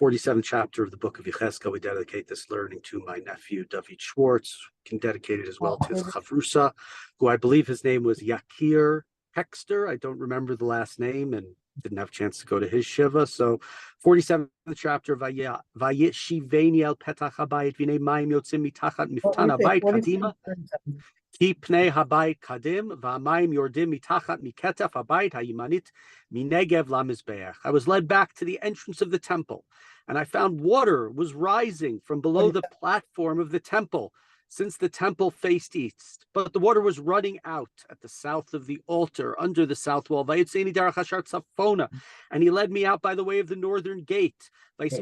47th chapter of the book of Yechezkel. We dedicate this learning to my nephew, David Schwartz. Can dedicate it as well to his chavrusa, who I believe his name was Yechezkel. I don't remember the last name and didn't have a chance to go to his Shiva. So 47th chapter, Vayeshiveni el petach habayit v'nei mayim yotzim mitachat miftan habayit kadima. Kipnei habayit kadim v'amayim yordim mitachat miketef habayit hayimanit minegev lamizbeach. I was led back to the entrance of the temple, and I found water was rising from below the platform of the temple, since the temple faced east. But the water was running out at the south of the altar, under the south wall. And he led me out by the way of the northern gate. And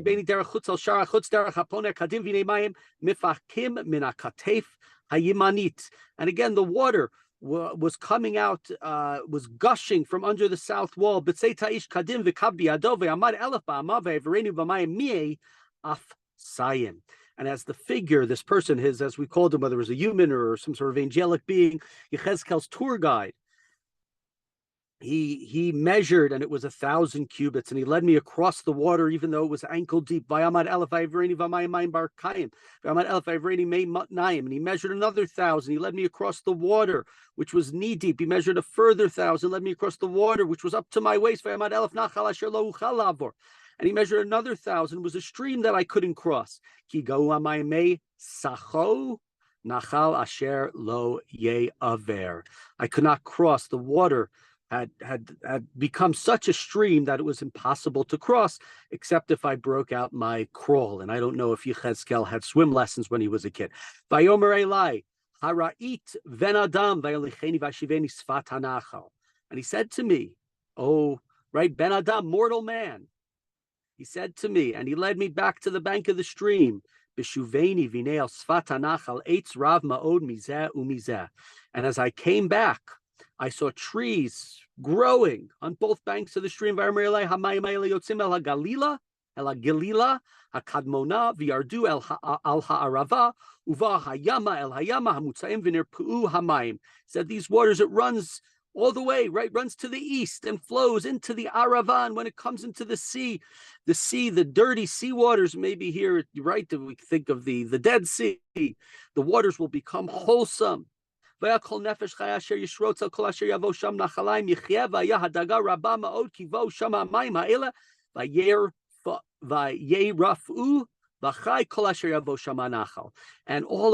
again, the water was coming out, was gushing from under the south wall. And as the figure, this person, as we called him, whether it was a human or some sort of angelic being, Yechezkel's tour guide, he measured, and it was 1,000 cubits, and he led me across the water, even though it was ankle deep. And he measured another 1,000. He led me across the water, which was knee deep. He measured a further 1,000, led me across the water, which was up to my waist. And he measured another 1,000. It was a stream that I couldn't cross. I could not cross. The water had become such a stream that it was impossible to cross, except if I broke out my crawl. And I don't know if Yechezkel had swim lessons when he was a kid. Vayomer Elai, hara'it ven adam vayolicheni vashiveni sfat hanachal. And he said to me, oh, right, ben adam, mortal man. He said to me, and he led me back to the bank of the stream. B'shuveni v'nei al sfat hanachal eitz rav ma'od mizeh u'mizeh. And as I came back, I saw trees growing on both banks of the stream. V'amer elai hamayim ha'ele yotzim el ha'galila, el ha'gelila, ha'kadmona, v'yardu al ha'arava, uva ha'yama el ha'yama ha'mutzaim v'nirpu'u hamayim. Said these waters, it runs all the way, right, runs to the east and flows into the Arava. And when it comes into the sea, the dirty sea waters, maybe here, right, we think of the Dead Sea, the waters will become wholesome. And all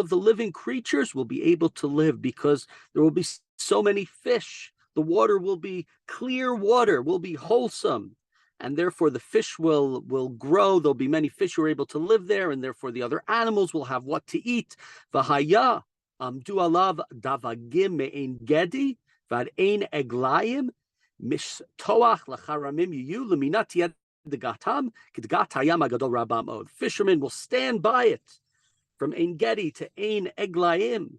of the living creatures will be able to live, because there will be so many fish. The water will be clear water, will be wholesome, and therefore the fish will grow. There'll be many fish who are able to live there, and therefore the other animals will have what to eat. V'haya amdu alav davagim me'ein gedi v'adein eglayim mishtoach lacharamim yiyu leminat yad degatam k'degat hayam agadol rabam od. Fishermen will stand by it from Ein Gedi to Ein Eglayim,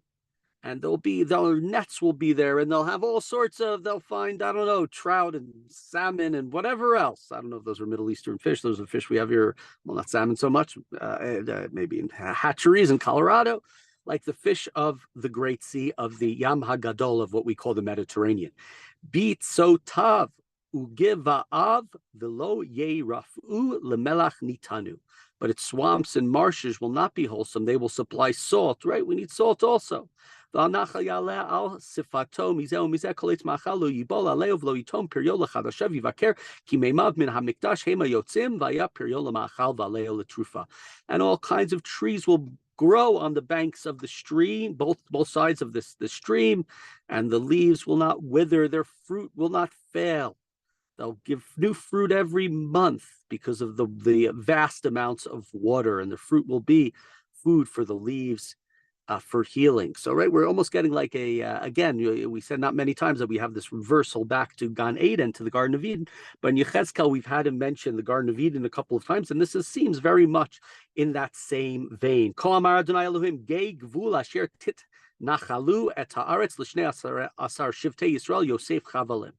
and their nets will be there, and they'll have all sorts of, they'll find, I don't know, trout and salmon and whatever else. I don't know if those are Middle Eastern fish. Those are fish we have here. Well, not salmon so much, maybe in hatcheries in Colorado, like the fish of the Great Sea, of the Yam HaGadol, of what we call the Mediterranean. Bit sotav ugiva'av v'lo yeirafu lemelach nitanu. But its swamps and marshes will not be wholesome. They will supply salt, right? We need salt also. And all kinds of trees will grow on the banks of the stream, both sides of the stream, and the leaves will not wither, their fruit will not fail. They'll give new fruit every month because of the vast amounts of water, and the fruit will be food for the leaves, for healing. So, right, we're almost getting like again, we said not many times that we have this reversal back to Gan Eden, to the Garden of Eden. But in Yechezkel, we've had him mention the Garden of Eden a couple of times, and this seems very much in that same vein. Ko amar Adonai Elohim, gei gvul asher tit nachalu et haaretz l'shnei asar shivtei Yisrael Yosef chavalim.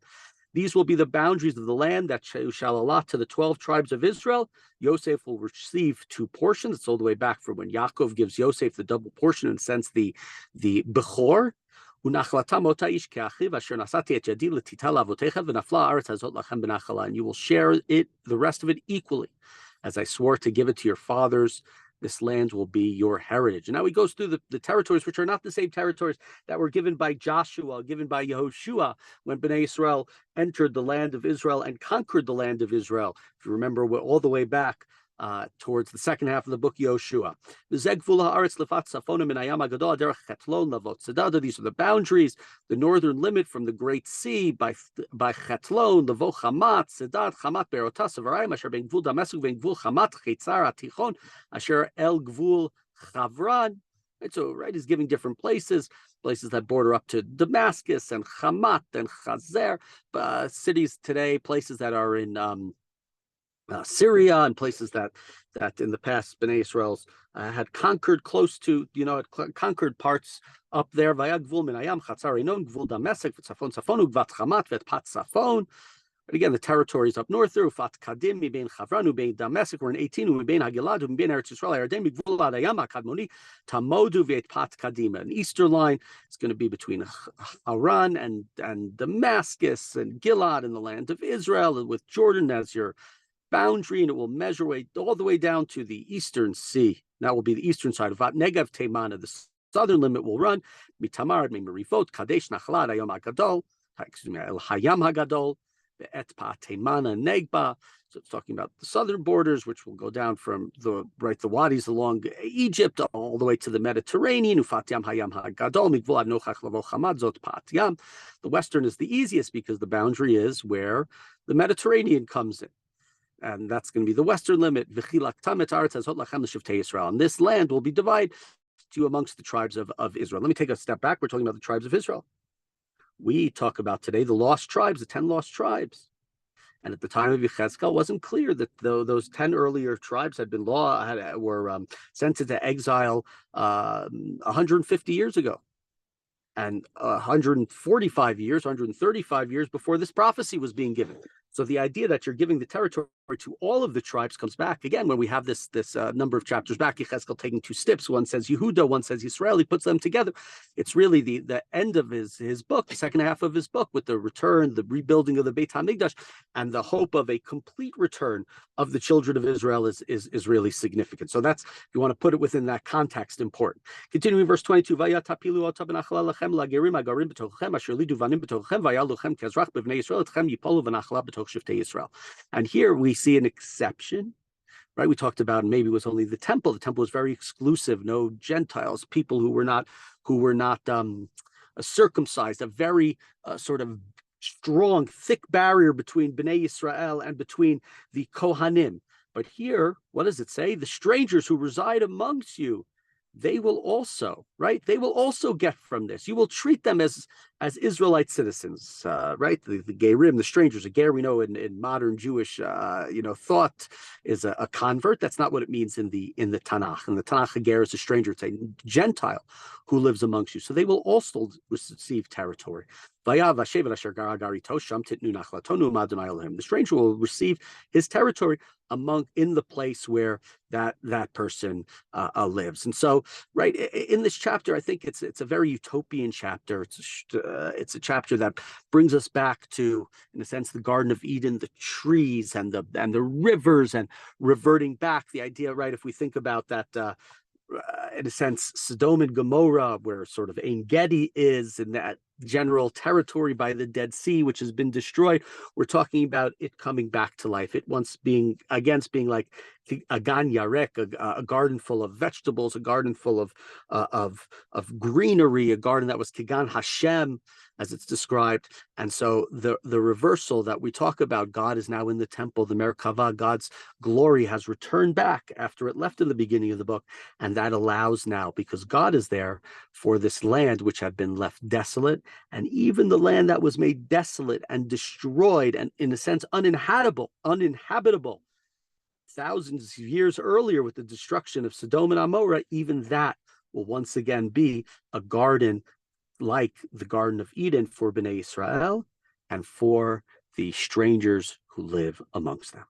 These will be the boundaries of the land that shall allot to the 12 tribes of Israel. Yosef will receive 2 portions. It's all the way back from when Yaakov gives Yosef the double portion and sends the Bechor. And you will share it, the rest of it, equally. as I swore to give it to your fathers. This land will be your heritage. And now he goes through the territories, which are not the same territories that were given by Joshua, given by Yehoshua, when Bnei Israel entered the land of Israel and conquered the land of Israel. If you remember, we're all the way back towards the second half of the book Yoshua. These are the boundaries, the northern limit from the Great Sea by Chetlon, the Vochamat, Sedat, Chamat, Berotas, Avarim, Asher Ben Gvul Damascus, Ben Gvul Chamat, Chetzar, Atichon, Asher El Gvul Chavran. Right, so, right, he's giving different places that border up to Damascus and Chamat and Chazer, cities today, places that are in Syria, and places that in the past Bnei Israel's had conquered close to, conquered parts up there. But again, the territories up north there, Ufat Kadim, Mibein Chavran, Ubein Damascus, we're in 18, Ubein Hagilad, Ubein Eretz Yisrael, Yarden, Migvul Adayam, Kadmoni, Tamodu, Vet Pat Kadima. An eastern line is going to be between Haran and Damascus and Gilad in the land of Israel, and with Jordan as your boundary, and it will measure all the way down to the eastern sea. That will be the eastern side of Vat Negev Teimana. The southern limit will run Mitamar, Merivot, Kadesh, Nachlad, Hayam Hagadol, El Hayam Hagadol, Et Pa Teimana, Negba. So it's talking about the southern borders, which will go down from the wadis along Egypt all the way to the Mediterranean. Ufat Yam Hayam Hagadol, Migvul Ad Nochach Lavo Chamad Zot Pat Yam. The western is the easiest because the boundary is where the Mediterranean comes in. And that's going to be the western limit. And this land will be divided to you amongst the tribes of Israel. Let me take a step back. We're talking about the tribes of Israel. We talk about today the lost tribes, the 10 lost tribes. And at the time of Yechezkel, it wasn't clear that those 10 earlier tribes had been were sent into exile 150 years ago. And 135 years before this prophecy was being given. So the idea that you're giving the territory to all of the tribes comes back again when we have this number of chapters back. Yechezkel taking two steps. One says Yehuda, one says Yisrael. He puts them together. It's really the end of his book, the second half of his book, with the return, the rebuilding of the Beit HaMikdash, and the hope of a complete return of the children of Israel is really significant. So that's, if you want to put it within that context, important. Continuing verse 22. And here we see an exception, right? We talked about maybe it was only the temple. The temple was very exclusive, no Gentiles, people who were not circumcised, a very sort of strong, thick barrier between Bnei Israel and between the Kohanim. But here, what does it say? The strangers who reside amongst you, they will also, right? They will also get from this. You will treat them as Israelite citizens, right? The Gerim, the strangers. A Ger, we know in modern Jewish, thought is a convert. That's not what it means in the Tanakh. In the Tanakh, a Ger is a stranger. It's a Gentile who lives amongst you. So they will also receive territory. The stranger will receive his territory in the place where that person lives. And so, right, in this chapter, I think it's a very utopian chapter. It's a chapter that brings us back to, in a sense, the Garden of Eden, the trees and the rivers, and reverting back the idea, right? If we think about that, in a sense, Sodom and Gomorrah, where sort of Ein Gedi is, in that general territory by the Dead Sea, which has been destroyed, we're talking about it coming back to life. It once being like a gan yarek, a garden full of vegetables, a garden full of greenery, a garden that was kigan Hashem, as it's described. And so the reversal that we talk about, God is now in the temple, the Merkava, God's glory has returned back after it left in the beginning of the book, and that allows now, because God is there, for this land which had been left desolate, and even the land that was made desolate and destroyed and, in a sense, uninhabitable thousands of years earlier with the destruction of Sodom and Amorah, even that will once again be a garden like the Garden of Eden for Bnei Israel and for the strangers who live amongst them.